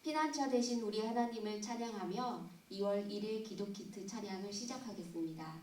피난처 되신 우리 하나님을 찬양하며 2월 1일 기도키트 찬양을 시작하겠습니다.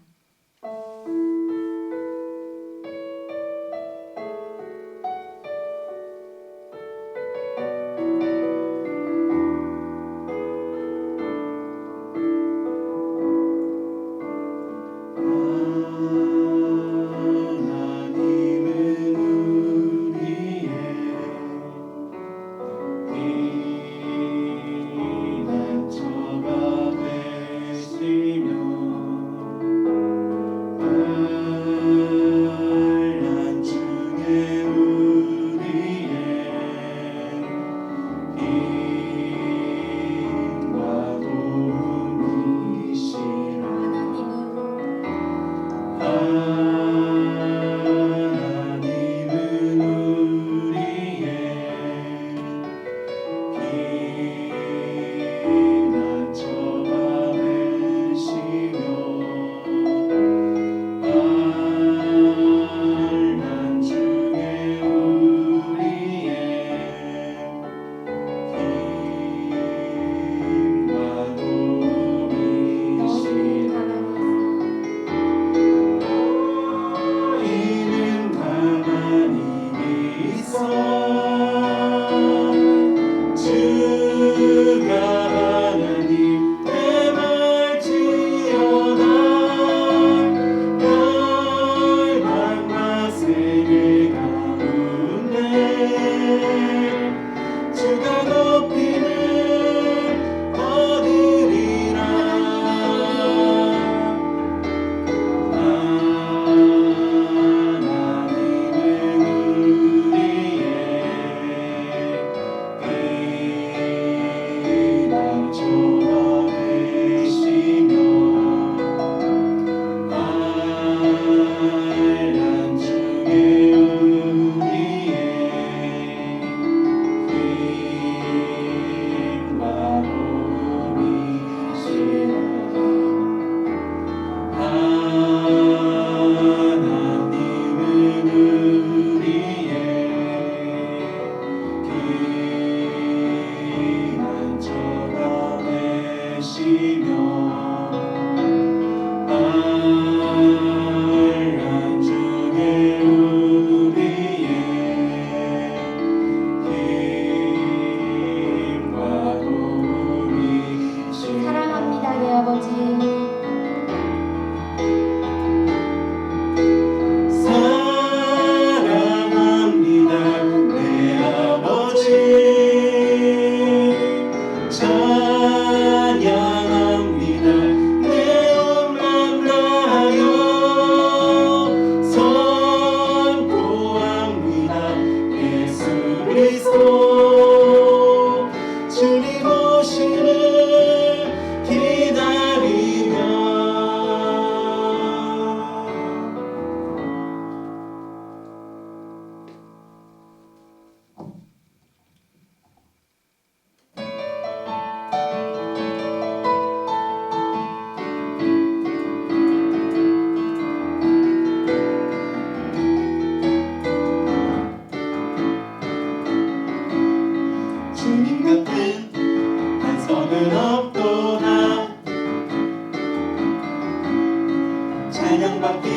찬양받기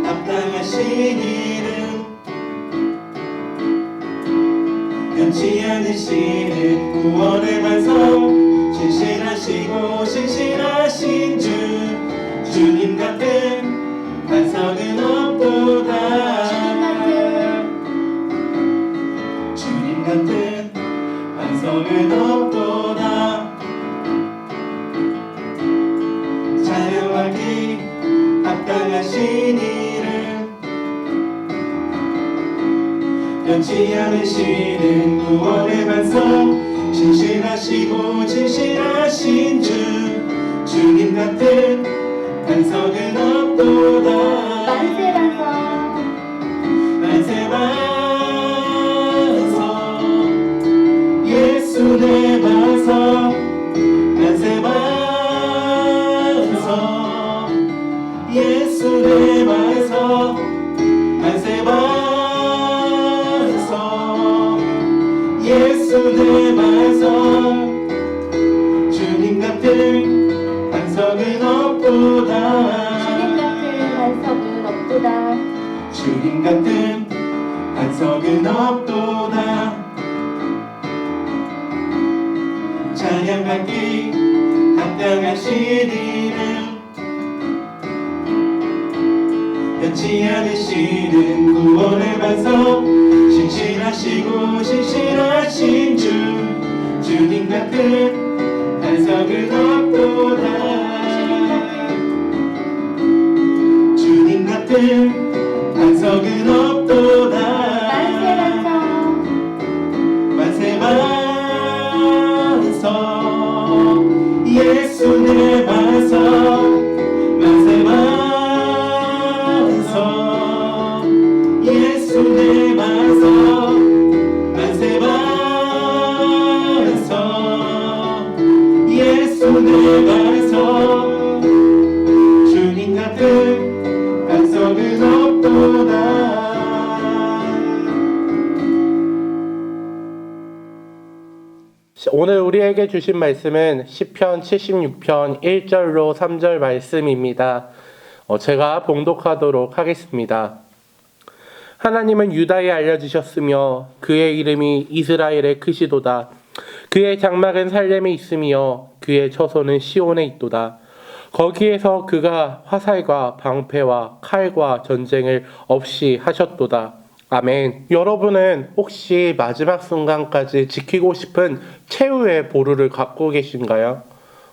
합당하신 이름 변치 않으시는 구원의 반석 신실하시고 신실하신 주 주님 같은 반석은 없도다 주님 같은 반석은 없도다 찬양받기 합당하신 이름 변치 않으시는 구원의 반석 신실하시고 진실하신 주 주님 같은 반석은 없도다 만세 반석 만세 반석 예수 내 반석 만세 반석 예수 내 반석 만세 반석 예수 내 반석 같은 반석은 없도다. 주님 같은 반석은 없도다. 주님 같은 반석은 없도다. 찬양받기 합당하신 이름, 변치 않으시는 구원의 반석, 신실하시고 신실하신 주, 주님 같은 반석은 없도다. 주님 같은 반석은 없도다. 만세 반석, 예수 내 반석. 만세 반석, 예수 내 반석. 만세 반석, 예수 내 반석. 주님 같은 반석은 없도다. 오늘 우리에게 주신 말씀은 시편 76편 1절로 3절 말씀입니다. 제가 봉독하도록 하겠습니다. 하나님은 유다에 알려지셨으며 그의 이름이 이스라엘에 크시도다. 그의 장막은 살렘에 있으며 그의 처소는 시온에 있도다. 거기에서 그가 화살과 방패와 칼과 전쟁을 없이 하셨도다. 아멘. 여러분은 혹시 마지막 순간까지 지키고 싶은 최후의 보루를 갖고 계신가요?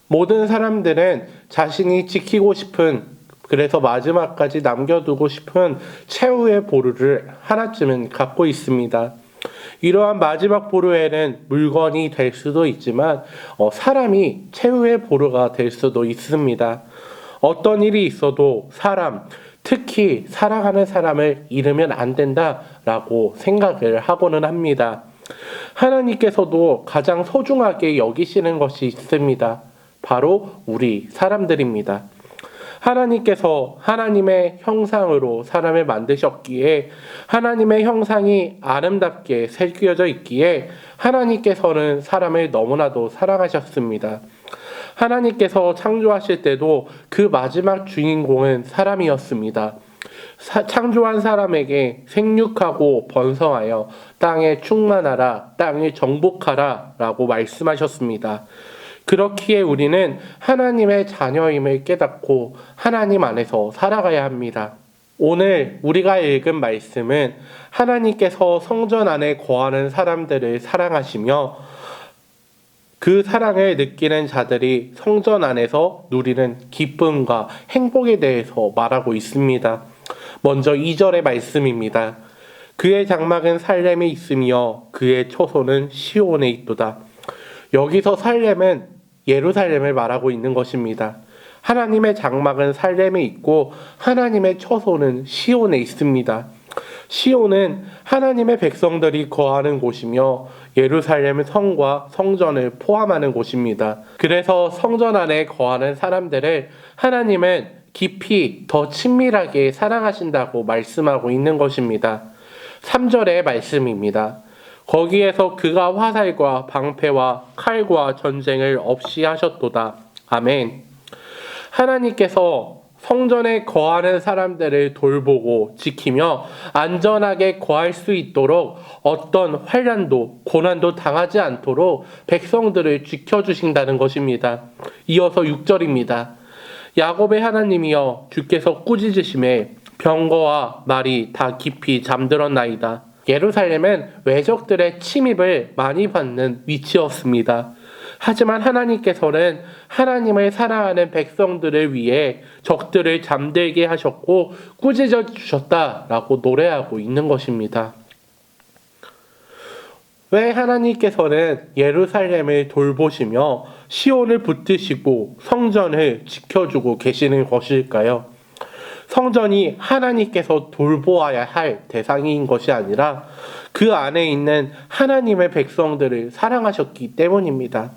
모든 사람들은 자신이 지키고 싶은, 그래서 마지막까지 남겨두고 싶은 최후의 보루를 하나쯤은 갖고 있습니다. 이러한 마지막 보루에는 물건이 될 수도 있지만 사람이 최후의 보루가 될 수도 있습니다. 어떤 일이 있어도 사람, 특히 사랑하는 사람을 잃으면 안 된다라고 생각을 하고는 합니다. 하나님께서도 가장 소중하게 여기시는 것이 있습니다. 바로 우리 사람들입니다. 하나님께서 하나님의 형상으로 사람을 만드셨기에 하나님의 형상이 아름답게 새겨져 있기에 하나님께서는 사람을 너무나도 사랑하셨습니다. 하나님께서 창조하실 때도 그 마지막 주인공은 사람이었습니다. 창조한 사람에게 생육하고 번성하여 땅에 충만하라, 땅을 정복하라 라고 말씀하셨습니다. 그렇기에 우리는 하나님의 자녀임을 깨닫고 하나님 안에서 살아가야 합니다. 오늘 우리가 읽은 말씀은 하나님께서 성전 안에 거하는 사람들을 사랑하시며 그 사랑을 느끼는 자들이 성전 안에서 누리는 기쁨과 행복에 대해서 말하고 있습니다. 먼저 2절의 말씀입니다. 그의 장막은 살렘에 있으며 그의 처소는 시온에 있도다. 여기서 살렘은 예루살렘을 말하고 있는 것입니다. 하나님의 장막은 살렘에 있고 하나님의 처소는 시온에 있습니다. 시온은 하나님의 백성들이 거하는 곳이며 예루살렘 성과 성전을 포함하는 곳입니다. 그래서 성전 안에 거하는 사람들을 하나님은 깊이 더 친밀하게 사랑하신다고 말씀하고 있는 것입니다. 3절의 말씀입니다. 거기에서 그가 화살과 방패와 칼과 전쟁을 없이 하셨도다. 아멘. 하나님께서 성전에 거하는 사람들을 돌보고 지키며 안전하게 거할 수 있도록 어떤 환난도 고난도 당하지 않도록 백성들을 지켜주신다는 것입니다. 이어서 6절입니다. 야곱의 하나님이여 주께서 꾸짖으심에 병거와 말이 다 깊이 잠들었나이다. 예루살렘은 외적들의 침입을 많이 받는 위치였습니다. 하지만 하나님께서는 하나님을 사랑하는 백성들을 위해 적들을 잠들게 하셨고 꾸짖어 주셨다라고 노래하고 있는 것입니다. 왜 하나님께서는 예루살렘을 돌보시며 시온을 붙드시고 성전을 지켜주고 계시는 것일까요? 성전이 하나님께서 돌보아야 할 대상인 것이 아니라 그 안에 있는 하나님의 백성들을 사랑하셨기 때문입니다.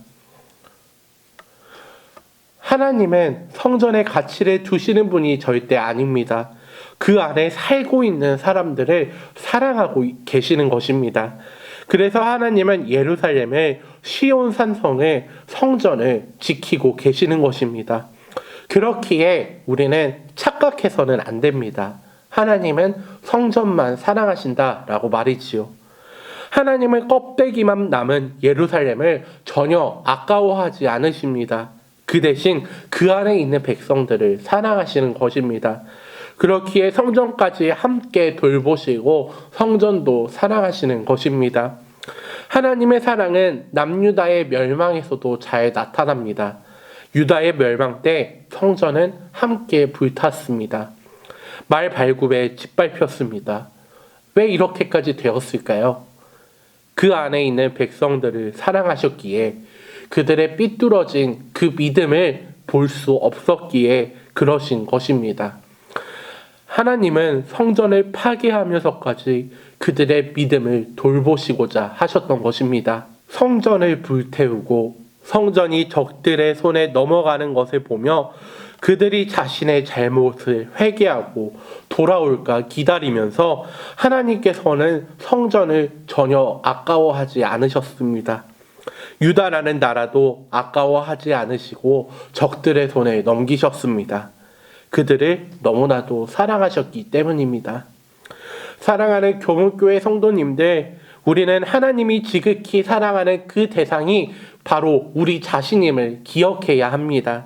하나님은 성전의 가치를 두시는 분이 절대 아닙니다. 그 안에 살고 있는 사람들을 사랑하고 계시는 것입니다. 그래서 하나님은 예루살렘의 시온 산성을 성전을 지키고 계시는 것입니다. 그렇기에 우리는 착각해서는 안 됩니다. 하나님은 성전만 사랑하신다라고 말이지요. 하나님은 껍데기만 남은 예루살렘을 전혀 아까워하지 않으십니다. 그 대신 그 안에 있는 백성들을 사랑하시는 것입니다. 그렇기에 성전까지 함께 돌보시고 성전도 사랑하시는 것입니다. 하나님의 사랑은 남유다의 멸망에서도 잘 나타납니다. 유다의 멸망 때 성전은 함께 불탔습니다. 말발굽에 짓밟혔습니다. 왜 이렇게까지 되었을까요? 그 안에 있는 백성들을 사랑하셨기에, 그들의 삐뚤어진 그 믿음을 볼 수 없었기에 그러신 것입니다. 하나님은 성전을 파괴하면서까지 그들의 믿음을 돌보시고자 하셨던 것입니다. 성전을 불태우고 성전이 적들의 손에 넘어가는 것을 보며 그들이 자신의 잘못을 회개하고 돌아올까 기다리면서 하나님께서는 성전을 전혀 아까워하지 않으셨습니다. 유다라는 나라도 아까워하지 않으시고 적들의 손에 넘기셨습니다. 그들을 너무나도 사랑하셨기 때문입니다. 사랑하는 교문교회 성도님들, 우리는 하나님이 지극히 사랑하는 그 대상이 바로 우리 자신임을 기억해야 합니다.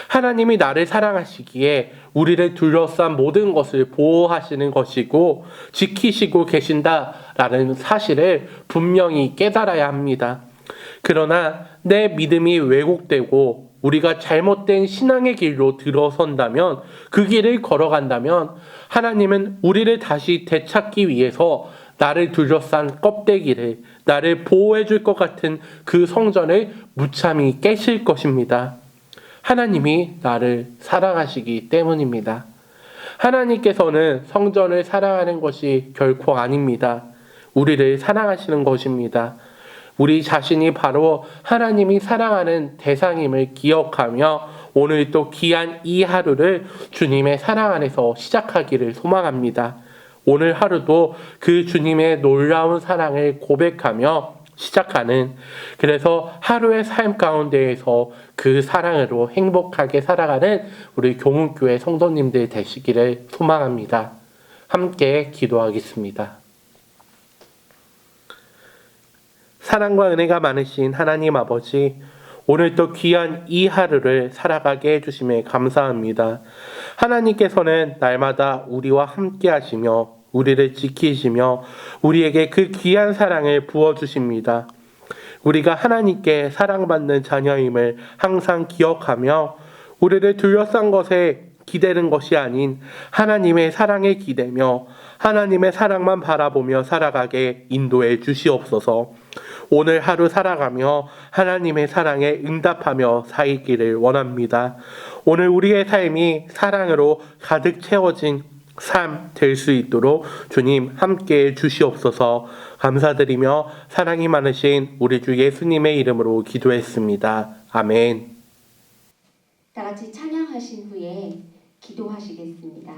하나님이 나를 사랑하시기에 우리를 둘러싼 모든 것을 보호하시는 것이고 지키시고 계신다라는 사실을 분명히 깨달아야 합니다. 그러나 내 믿음이 왜곡되고 우리가 잘못된 신앙의 길로 들어선다면, 그 길을 걸어간다면 하나님은 우리를 다시 되찾기 위해서 나를 둘러싼 껍데기를, 나를 보호해 줄 것 같은 그 성전을 무참히 깨실 것입니다. 하나님이 나를 사랑하시기 때문입니다. 하나님께서는 성전을 사랑하는 것이 결코 아닙니다. 우리를 사랑하시는 것입니다. 우리 자신이 바로 하나님이 사랑하는 대상임을 기억하며 오늘 또 귀한 이 하루를 주님의 사랑 안에서 시작하기를 소망합니다. 오늘 하루도 그 주님의 놀라운 사랑을 고백하며 시작하는, 그래서 하루의 삶 가운데에서 그 사랑으로 행복하게 살아가는 우리 교문교회 성도님들 되시기를 소망합니다. 함께 기도하겠습니다. 사랑과 은혜가 많으신 하나님 아버지, 오늘 또 귀한 이 하루를 살아가게 해주심에 감사합니다. 하나님께서는 날마다 우리와 함께 하시며 우리를 지키시며 우리에게 그 귀한 사랑을 부어주십니다. 우리가 하나님께 사랑받는 자녀임을 항상 기억하며 우리를 둘러싼 것에 기대는 것이 아닌 하나님의 사랑에 기대며 하나님의 사랑만 바라보며 살아가게 인도해 주시옵소서. 오늘 하루 살아가며 하나님의 사랑에 응답하며 살기를 원합니다. 오늘 우리의 삶이 사랑으로 가득 채워진 삶 될 수 있도록 주님 함께 주시옵소서. 감사드리며 사랑이 많으신 우리 주 예수님의 이름으로 기도했습니다. 아멘. 다 같이 찬양하신 후에 기도하시겠습니다.